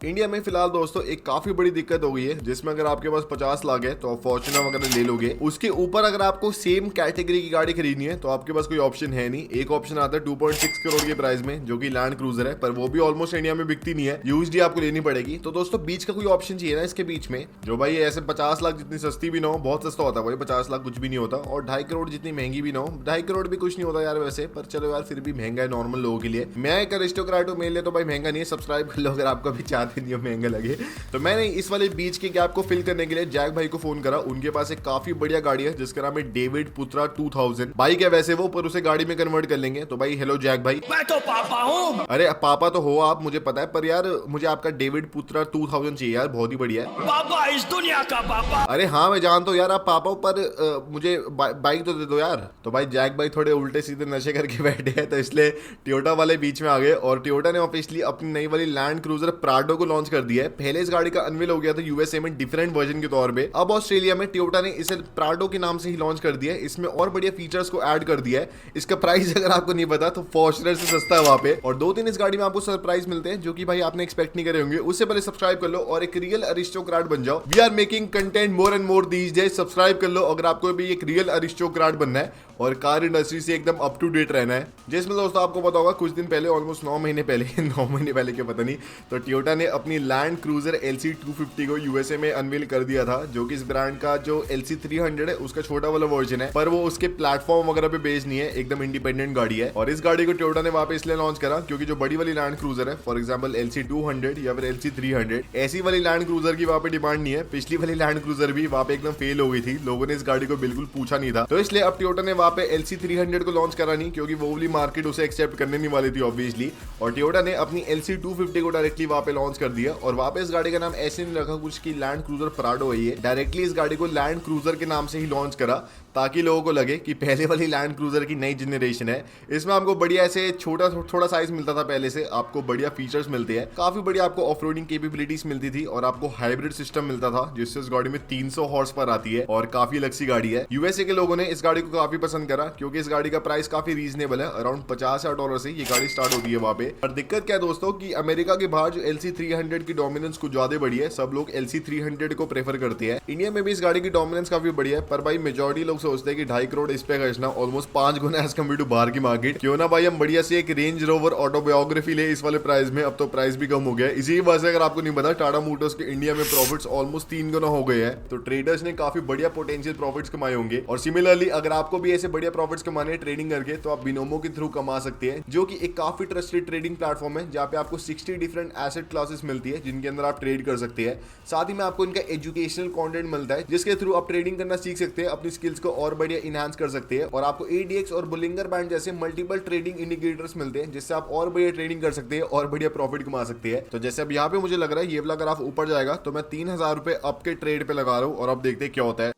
India में फिलहाल दोस्तों एक काफी बड़ी दिक्कत हो गई है, जिसमें अगर आपके पास 50 लाख है तो आप फॉर्च्यूनर वगैरह ले लोगे। उसके ऊपर अगर आपको सेम कैटेगरी की गाड़ी खरीदनी है तो आपके पास कोई ऑप्शन है नहीं। एक ऑप्शन आता है 2.6 करोड़ के प्राइस में, जो कि लैंड क्रूजर है, पर वो भी ऑलमोस्ट इंडिया में बिकती नहीं है, यूजली आपको लेनी पड़ेगी। तो दोस्तों बीच का कोई ऑप्शन चाहिए ना इसके बीच में, जो भाई ऐसे 50 लाख जितनी सस्ती भी ना हो, बहुत सस्ता होता है भाई 50 लाख कुछ भी नहीं होता, और 2.5 करोड़ जितनी महंगी भी ना हो। 2.5 करोड़ भी कुछ नहीं होता यार वैसे, पर चलो यार फिर भी महंगा है नॉर्मल लोगों के लिए। मैं एक अरिस्टोक्रेट हूं, मेरे लिए तो भाई महंगा नहीं है। सब्सक्राइब कर लो अगर आपका भी चाहते नहीं हो महंगा लगे। तो मैंने इस वाले बीच के गैप को फिल करने के लिए जैक भाई को फोन करा। उनके पास एक काफी बढ़िया गाड़ी है जिसका नाम है डेविड पुत्रा 2000। बाइक है वैसे वो, पर उसे गाड़ी में कन्वर्ट कर लेंगे। तो भाई हेलो जैक भाई। मैं तो पापा हूँ। अरे पापा तो हो आप, मुझे पता है, पर यार मुझे आपका डेविड पुत्रा 2000 चाहिए यार, बहुत ही बढ़िया है। पापा इस दुनिया का पापा। अरे हाँ मैं जानता हूँ यार आप पापा हो, पर मुझे बाइक तो दे दो यार। तो भाई जैक भाई थोड़े उल्टे सीधे नशे करके बैठे हैं, तो इसलिए टोयोटा वाले बीच में आ गए। और टोयोटा ने ऑफिशियली अपनी नई वाली लैंड क्रूजर प्राडो को लॉन्च कर दिया है। पहले इस गाड़ी का अनवील हो गया था यूएसए में डिफरेंट वर्जन के तौर पे। अब ऑस्ट्रेलिया में टोयोटा ने इसे प्राडो के नाम से ही लॉन्च कर दिया है। इसमें और बढ़िया फीचर्स को ऐड कर दिया है। इसका प्राइस अगर आपको नहीं पता तो फॉर्च्यूनर से सस्ता है वहां पे। और 2-3 इस गाड़ी में आपको सरप्राइज मिलते हैं, जो कि भाई आपने एक्सपेक्ट नहीं करे होंगे। उससे पहले सब्सक्राइब कर लो और एक रियल अरिस्टोक्रेट बन जाओ। We are making content more and more these days. Subscribe कर लो अगर आपको भी एक रियल अरिस्टोक्रेट बनना है और कार इंडस्ट्री से एकदम अप टू डेट रहना है। जिसमें दोस्तों आपको पता होगा कुछ दिन पहले, ऑलमोस्ट 9 महीने पहले 9 महीने पहले क्या पता नहीं, तो टोयोटा ने अपनी लैंड क्रूजर LC 250 को यूएसए में अनवील कर दिया था, जो कि इस ब्रांड का जो LC 300 है उसका छोटा वाला वर्जन है, पर वो उसके प्लेटफॉर्म वगैरह पे बेस्ड नहीं है, एकदम इंडिपेंडेंट गाड़ी है। और इस गाड़ी को टोयोटा ने वहां पे इसलिए लॉन्च करा क्योंकि जो बड़ी वाली लैंड क्रूजर है, फॉर एग्जांपल LC 200 या फिर LC 300, ऐसी वाली लैंड क्रूजर की वहां पे डिमांड नहीं है। पिछली वाली लैंड क्रूजर भी वहां पे एकदम फेल हो गई थी, लोगों ने इस गाड़ी को बिल्कुल पूछा नहीं था। तो इसलिए अब टोयोटा ने वहां पे LC 300 को लॉन्च करा नहीं, क्योंकि वो वाली मार्केट उसे एक्सेप्ट करने नहीं वाली थी ऑब्वियसली। और टोयोटा ने अपनी LC 250 को डायरेक्टली वहां पे लॉन्च कर दिया। और वहां पे इस गाड़ी का नाम ऐसे नहीं रखा कुछ की लैंड क्रूजर प्राडो है, ये डायरेक्टली इस गाड़ी को लैंड क्रूजर के नाम से ही लॉन्च करा, ताकि लोगों को लगे कि पहले वाली लैंड क्रूजर की नई जनरेशन है। इसमें आपको बढ़िया ऐसे थोड़ा साइज मिलता था पहले से, आपको बढ़िया फीचर्स मिलते हैं, काफी बढ़िया आपको ऑफ रोडिंग केपेबिलिटीज मिलती थी, और आपको हाइब्रिड सिस्टम मिलता था जिससे इस गाड़ी में 300 हॉर्स पर आती है और काफी अलग सी गाड़ी है। यूएसए के लोगों ने इस गाड़ी को काफी पसंद करा क्योंकि इस गाड़ी का प्राइस काफी रीजनेबल है, अराउंड $50,000 से ये गाड़ी स्टार्ट होती है वहां पे। पर दिक्कत क्या है दोस्तों कि अमेरिका के बाहर जो LC 300 की डोमिनेंस कुछ ज्यादा बड़ी है, सब लोग LC 300 को प्रेफर करते हैं। इंडिया में भी इस गाड़ी की डोमिनेंस काफी बढ़िया है, पर भाई मेजॉरिटी लोग सोचते हैं कि 2.5 करोड़ इस पे खर्चना ऑलमोस्ट 5 गुना एज कम्पेयर टू बाहर की मार्केट। क्यों ना भाई हम बढ़िया से एक रेंज रोवर ऑटोबायोग्राफी ले इस वाले प्राइस में। अब तो प्राइस भी कम हो गया है, इसी वजह से अगर आपको नहीं पता टाटा मोटर्स के इंडिया में प्रॉफिट्स ऑलमोस्ट 3 गुना हो गए हैं। तो ट्रेडर्स ने काफी बढ़िया पोटेंशियल प्रॉफिट्स कमाए होंगे। और सिमिलरली अगर आपको भी ऐसे बढ़िया प्रॉफिट्स कमाने हैं ट्रेडिंग करके, तो आप बिनोमो के थ्रू कमा सकते हैं, जो कि एक काफी ट्रस्टेड ट्रेडिंग प्लेटफॉर्म है, जहाँ पे आपको 60 डिफरेंट एसेट क्लासेस मिलती है जिनके अंदर आप ट्रेड कर सकते हैं। साथ ही में आपको इनका एजुकेशनल कंटेंट मिलता है, जिसके थ्रू आप ट्रेडिंग करना सीख सकते हैं, अपनी स्किल्स को और बढ़िया इनहांस कर सकते हैं। और आपको ADX और बुलिंगर बैंड जैसे मल्टीपल ट्रेडिंग इंडिकेटर्स मिलते हैं, जिससे आप और बढ़िया ट्रेडिंग कर सकते हैं और बढ़िया प्रॉफिट कमा सकते हैं। तो जैसे अब यहाँ पे मुझे लग रहा है ये वाला अगर आप ऊपर जाएगा तो मैं 3000 रुपए अप के ट्रेड पे लगा रहा हूँ, और अब देखते हैं क्या होता है।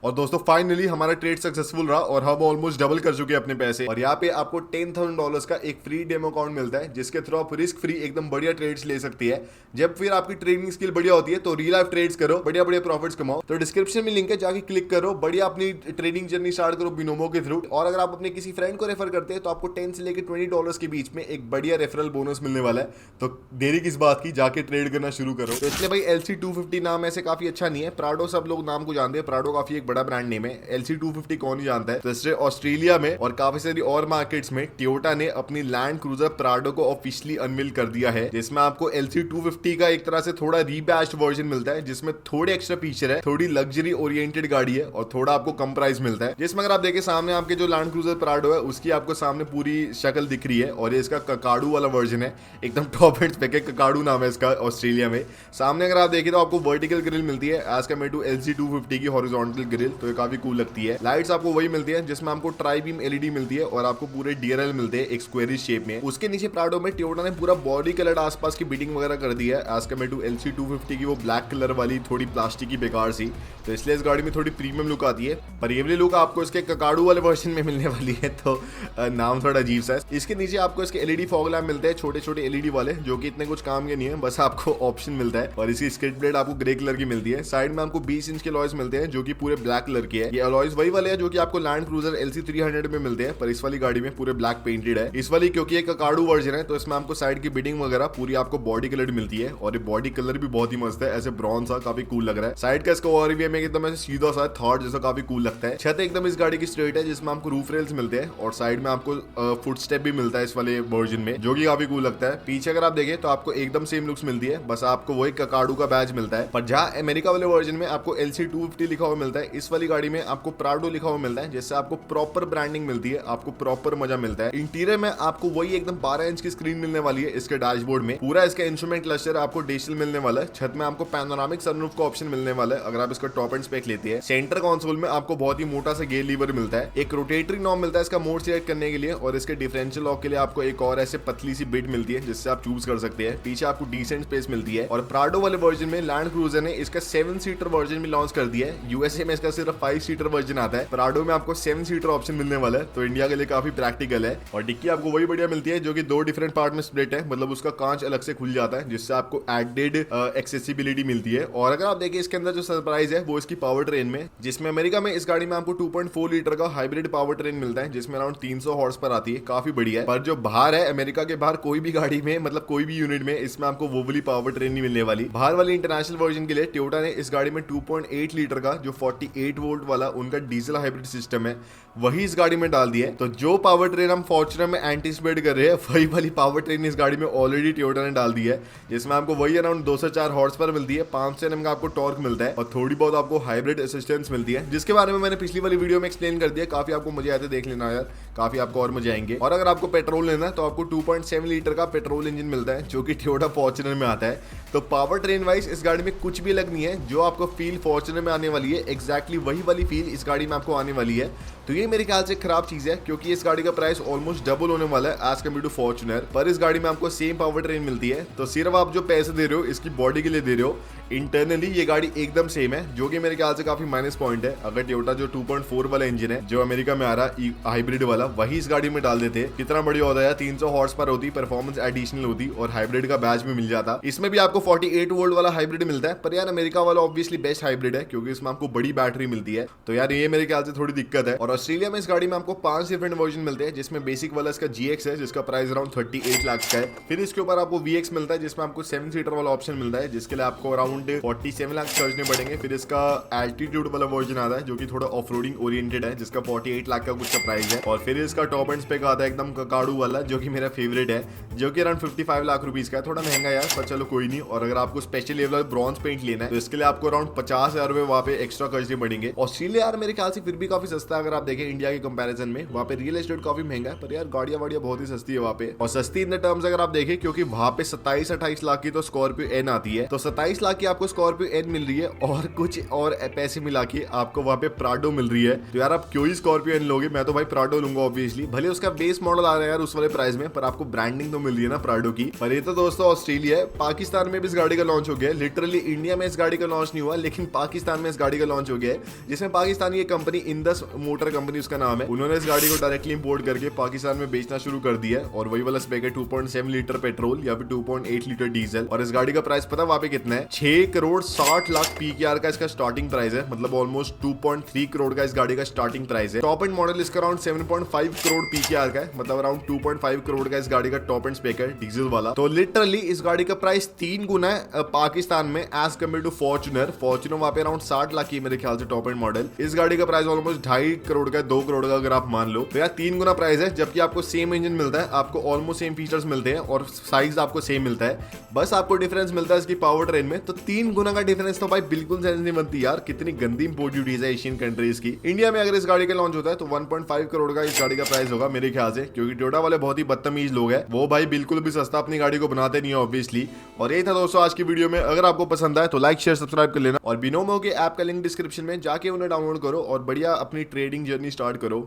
और दोस्तों फाइनली हमारा ट्रेड सक्सेसफुल रहा और हम ऑलमोस्ट डबल कर चुके हैं अपने पैसे। और यहाँ पे आपको $10,000 का एक फ्री डेमो अकाउंट मिलता है, जिसके थ्रू आप रिस्क फ्री एकदम बढ़िया ट्रेड्स ले सकती है। जब फिर आपकी ट्रेडिंग स्किल बढ़िया होती है तो रियल लाइफ ट्रेड्स करो, बढ़िया बढ़िया प्रॉफिट्स कमाओ। तो डिस्क्रिप्शन में लिंक है, जाके क्लिक करो, बढ़िया अपनी ट्रेडिंग जर्नी स्टार्ट करो बिनोमो के थ्रू। और अगर आप अपने किसी फ्रेंड को रेफर करते हैं तो आपको 10 से लेकर $20 के बीच में एक बढ़िया रेफरल बोनस मिलने वाला है। तो देरी किस बात की, जाके ट्रेड करना शुरू करो। तो इसलिए भाई LC 250 नाम ऐसे काफी अच्छा नहीं है। प्राडो सब लोग नाम को जानते हैं, प्राडो काफी एक बड़ा ब्रांड नेम है। LC 250 कौन ही जानता है। तो इसलिए ऑस्ट्रेलिया में और काफी सारी और मार्केट्स में टोयोटा ने अपनी लैंड क्रूजर प्राडो को ऑफिशियली अनवील कर दिया है, जिसमें आपको LC 250 का एक तरह से थोड़ा रीबैश्ड वर्जन मिलता है, जिसमें थोड़े एक्स्ट्रा फीचर है, थोड़ी लग्जरी ओरिएंटेड गाड़ी है और थोड़ा आपको कम प्राइस मिलता है। जिसमें अगर आप देखें सामने आपके जो लैंड क्रूजर प्राडो है उसकी आपको सामने पूरी शक्ल दिख रही है, और ये इसका ककाडू वाला वर्जन है, एकदम टॉप एंड स्पेक है, ककाडू नाम है इसका ऑस्ट्रेलिया में। सामने अगर आप देखें तो आपको वर्टिकल ग्रिल मिलती है एज कम्पेयर टू LC 250 की हॉरिजॉन्टल ग्रिल, तो ये काफी कूल लगती है। लाइट्स आपको वही मिलती है जिसमें आपको ट्राई बीम LED मिलती है, और आपको पूरे DRL मिलते हैं एक स्क्वेरिश शेप में। उसके नीचे प्राडो में टोयोटा ने पूरा बॉडी कलर आसपास की बिटिंग वगैरह कर दी है एज कम्पेयर टू LC 250 की वो ब्लैक कलर वाली थोड़ी प्लास्टिक की बेकार सी। तो इसलिए इस गाड़ी में थोड़ी प्रीमियम लुक आती है, पर ये वाली लुक आपको इसके ककाडू वाले वर्जन में मिलने वाली है, तो नाम थोड़ा अजीब सा है। इसके नीचे आपको इसके LED फॉग लैम्प मिलते हैं, छोटे छोटे LED वाले, जो कि इतने कुछ काम के नहीं है, बस आपको ऑप्शन मिलता है। और इसकी स्किड प्लेट आपको ग्रे कलर की मिलती है। साइड में आपको 20 इंच के लॉयस मिलते हैं, जो कि पूरे ब्लैक कलर की है। ये अलॉयज वही वाले हैं जो कि आपको लैंड क्रूजर LC300 में मिलते हैं, पर इस वाली गाड़ी में पूरे ब्लैक पेंटेड है। इस वाली क्योंकि एक काड़ू वर्जन है तो इसमें आपको साइड की बिडिंग वगैरह पूरी आपको बॉडी कलर मिलती है, और ये बॉडी कलर भी बहुत ही मस्त है, ऐसे ब्राउन सा काफी कूल लग रहा है। साइड का इसका ओआरवीएम एकदम ऐसे सीधा सा थॉट जैसा काफी कूल लगता है। छत एकदम इस गाड़ी की स्ट्रेट है जिसमें आपको रूफ रेल्स मिलते हैं, और साइड में आपको फुट स्टेप भी मिलता है इस वाले वर्जन में, जो कि काफी कूल लगता है। पीछे अगर आप देखें तो आपको एकदम सेम लुक्स मिलती है, बस आपको वो एक काड़ू का बैज मिलता है। पर जहां अमेरिका वाले वर्जन में आपको LC250 लिखा हुआ मिलता है, इस वाली गाड़ी में आपको प्राडो लिखा हुआ मिलता है, जिससे आपको प्रॉपर ब्रांडिंग मिलती है, आपको प्रॉपर मजा मिलता है। इंटीरियर में आपको वही एकदम 12 इंच की स्क्रीन मिलने वाली है इसके डैशबोर्ड में। पूरा इसका इंस्ट्रूमेंट क्लस्टर आपको डिजिटल मिलने वाला है। छत में आपको पैनोरामिक सनरूफ का ऑप्शन मिलने वाला है अगर आप इसका टॉप एंड स्पेक लेते हैं। सेंटर कंसोल में आपको बहुत ही मोटा सा गेयर लीवर मिलता है, एक रोटेटरी नॉब मिलता है इसका मोड सिलेक्ट करने के लिए, और इसके डिफरेंशियल लॉक के लिए आपको एक और ऐसे पतली सी बिट मिलती है जिससे आप चूज कर सकते हैं। पीछे आपको डिसेंट स्पेस मिलती है। और प्राडो वाले वर्जन में लैंड क्रूजर ने इसका 7 सीटर वर्जन भी लॉन्च कर दिया है। यूएसए में इसका सिर्फ 5 सीटर वर्जन आता है, प्राडो में आपको 7 सीटर ऑप्शन मिलने वाला है, तो इंडिया के लिए काफी प्रैक्टिकल है। और डिक्की आपको वही बढ़िया मिलती है जो कि 2 डिफरेंट पार्ट में स्प्लिट है, मतलब उसका कांच अलग से खुल जाता है जिससे आपको एडेड एक्सेसिबिलिटी मिलती है। और अगर आप देखिए इसके अंदर जो सरप्राइज है वो इसकी पावर ट्रेन में, जिसमें अमेरिका में इस गाड़ी में आपको 2.4 लीटर का हाइब्रिड पावर ट्रेन मिलता है जिसमें अराउंड 300 हॉर्स पर आती है, काफी बढ़िया है। पर जो बाहर है अमेरिका के बाहर कोई भी गाड़ी में, मतलब कोई भी यूनिट में इसमें आपको वो वाली पावर ट्रेन नहीं मिलने वाली। बाहर वाली इंटरनेशनल वर्जन के लिए टोयोटा ने इस गाड़ी में 2.8 लीटर का जो 48 वोल्ट वाला उनका डीजल हाइब्रिड सिस्टम है वही इस गाड़ी में डाल दिया है। तो जो पावर ट्रेन हम फॉर्च्यूनर में एंटिसिपेट कर रहे हैं वही वाली पावर ट्रेन इस गाड़ी में ऑलरेडी टोयोटा ने डाल दी है, जिसमें आपको वही अराउंड 2 से 4 हॉर्स पर मिलती है, 500 Nm का आपको टॉर्क मिलता है, और थोड़ी बहुत आपको हाइब्रिड असिस्टेंस मिलती है, जिसके बारे में मैंने पिछली वाली वीडियो में एक्सप्लेन कर दिया। काफी आपको मजे आते देख लेना यार, काफी आपको और मजे आएंगे। और अगर आपको पेट्रोल लेना है तो आपको 2.7 लीटर का पेट्रोल इंजन मिलता है जो कि टोयोटा फॉर्च्यूनर में आता है। तो पावर ट्रेन वाइज इस गाड़ी में कुछ भी अलग नहीं है, जो आपको फील फॉर्च्यूनर में आने वाली है एग्जैक्टली वही वाली फील इस गाड़ी में आपको आने वाली है। तो ये मेरे ख्याल से खराब चीज है, क्योंकि इस गाड़ी का प्राइस ऑलमोस्ट डबल होने वाला है एज कम्पेयर टू फॉर्च्यूनर, पर इस गाड़ी में आपको सेम पावर ट्रेन मिलती है। तो सिर्फ आप जो पैसे दे रहे हो इसकी बॉडी के लिए दे रहे हो, इंटरनली ये गाड़ी एकदम सेम है, जो कि मेरे ख्याल से काफी माइनस पॉइंट है। अगर टोयोटा जो 2.4 वाला इंजन है जो अमेरिका में आ रहा हाइब्रिड वाला वही इस गाड़ी में डाल देते, कितना बढ़िया होता है। 300 हॉर्स पर होती, परफॉर्मेंस एडिशनल होती, और हाइब्रिड का बैच भी मिल जाता। इसमें भी आपको 48 वोल्ट वाला हाइब्रिड मिलता है, पर यार अमेरिका वाला ऑब्वियसली बेस्ट हाइब्रिड है क्योंकि इसमें आपको बड़ी बैटरी मिलती है। तो यार ये मेरे ख्याल से थोड़ी दिक्कत है। और ऑस्ट्रेलिया में इस गाड़ी में आपको 5 डिफरेंट वर्जन मिलते हैं, जिसमें बेसिक वाला इसका GX है जिसका प्राइस अराउंड 38 लाख का है। फिर इसके ऊपर आपको VX मिलता है जिसमें आपको 7 सीटर वाला ऑप्शन मिलता है, जिसके लिए आपको अराउंड 47 लाख खर्चने पड़ेंगे। फिर इसका एल्टीट्यूड वाला वर्जन आता है जो कि थोड़ा ऑफ रोडिंग ओरिएंटेड है, जिसका 48 लाख का कुछ का प्राइस है। और फिर इसका टॉप एंड स्पेक आता है एकदम काड़ू वाला, जो कि मेरा फेवरेट है, जो कि अराउंड 55 लाख रुपीज का है। थोड़ा महंगा यार, पर चलो कोई नहीं। और अगर आपको स्पेशल लेवल ब्रॉन्ज पेंट लेना है तो इसके लिए आपको अराउंड 50,000 रुपए वहाँ पे एक्स्ट्रा खर्चने पड़ेंगे। ऑस्ट्रेलिया यार मेरे ख्याल से फिर भी काफी सस्ता है अगर आप देखें इंडिया के कंपैरिजन में। वहाँ पे रियल एस्टेट काफी महंगा है, पर यार गाड़ियां वाड़ियां बहुत ही सस्ती है वहाँ पे। और सस्ती इन द टर्म्स अगर आप देखें, क्योंकि वहाँ पे 27-28 लाख की तो स्कॉर्पियो एन आती है, तो 27 लाख की आपको स्कॉर्पियो एन मिल रही है, और कुछ और पैसे मिला के आपको वहाँ पे प्राडो मिल रही है। तो यार आप क्यों ही स्कॉर्पियो एन लोगे, मैं तो भाई प्राडो लूंगा ऑब्वियसली। भले उसका बेस मॉडल आ रहा है यार उस वाले प्राइस में, पर आपको ब्रांडिंग तो मिल रही है ना प्राडो की। पर ये तो दोस्तों ऑस्ट्रेलिया है। पाकिस्तान में भी इस गाड़ी का लॉन्च हो गया है। लिटरली इंडिया में इस गाड़ी का लॉन्च नहीं हुआ, लेकिन पाकिस्तान में इस गाड़ी का लॉन्च हो गया है, जिसमें पाकिस्तानी एक कंपनी इंदस मोटर कंपनी उसका नाम है, उन्होंने इस गाड़ी को डायरेक्टली इंपोर्ट करके पाकिस्तान में बेचना शुरू कर दिया है। और वही वाला स्पेक है 2.7 लीटर पेट्रोल या फिर 2.8 लीटर डीजल। और इस गाड़ी का प्राइस पता वहाँ पे कितना है, 6 करोड़ 60 लाख PKR का इसका स्टार्टिंग प्राइस है, मतलब ऑलमोस्ट 2.3 करोड़ का इस गाड़ी का स्टार्टिंग प्राइस है। टॉप एंड मॉडल इसका अराउंड 7.5 करोड़ PKR का है, मतलब अराउंड 2.5 करोड़ का इस गाड़ी का टॉप एंड स्पेक है डीजल वाला। तो लिटरली इस गाड़ी का प्राइस 3 गुना है पाकिस्तान में as compare to Fortuner. Fortuner वहाँ पे अराउंड 60 लाख की मेरे ख्याल से टॉप एंड मॉडल। इस गाड़ी का प्राइस ऑलमोस्ट 2.5 करोड़ का, 2 करोड़ का अगर आप मान लो, तो यार 3 गुना प्राइस है। जबकि आपको सेम इंजन मिलता है, आपको ऑलमोस्ट सेम फीचर्स मिलते हैं, और साइज आपको सेम मिलता है, बस आपको डिफरेंस मिलता है इसकी पावर ट्रेन में। तो 3 गुना का डिफरेंस तो भाई बिल्कुल सेंस नहीं बनती यार। कितनी गंदी इंपोर्ट ड्यूटीज है एशियन कंट्रीज की। इंडिया में अगर इस गाड़ी का लॉन्च होता है तो 1.5 करोड़ का इस गाड़ी का प्राइस होगा मेरे ख्याल से, क्योंकि टोयोटा वाले बहुत ही बदतमीज लोग हैं, वो भाई बिल्कुल भी सस्ता अपनी गाड़ी को बनाते नहीं है ऑब्वियसली। और ये था दोस्तों आज की वीडियो में। अगर आपको पसंद आए तो लाइक शेयर सब्सक्राइब कर लेना, और बिनोमो के ऐप का लिंक डिस्क्रिप्शन में जाके उन्हें डाउनलोड करो और बढ़िया अपनी ट्रेडिंग जर्नी स्टार्ट करो।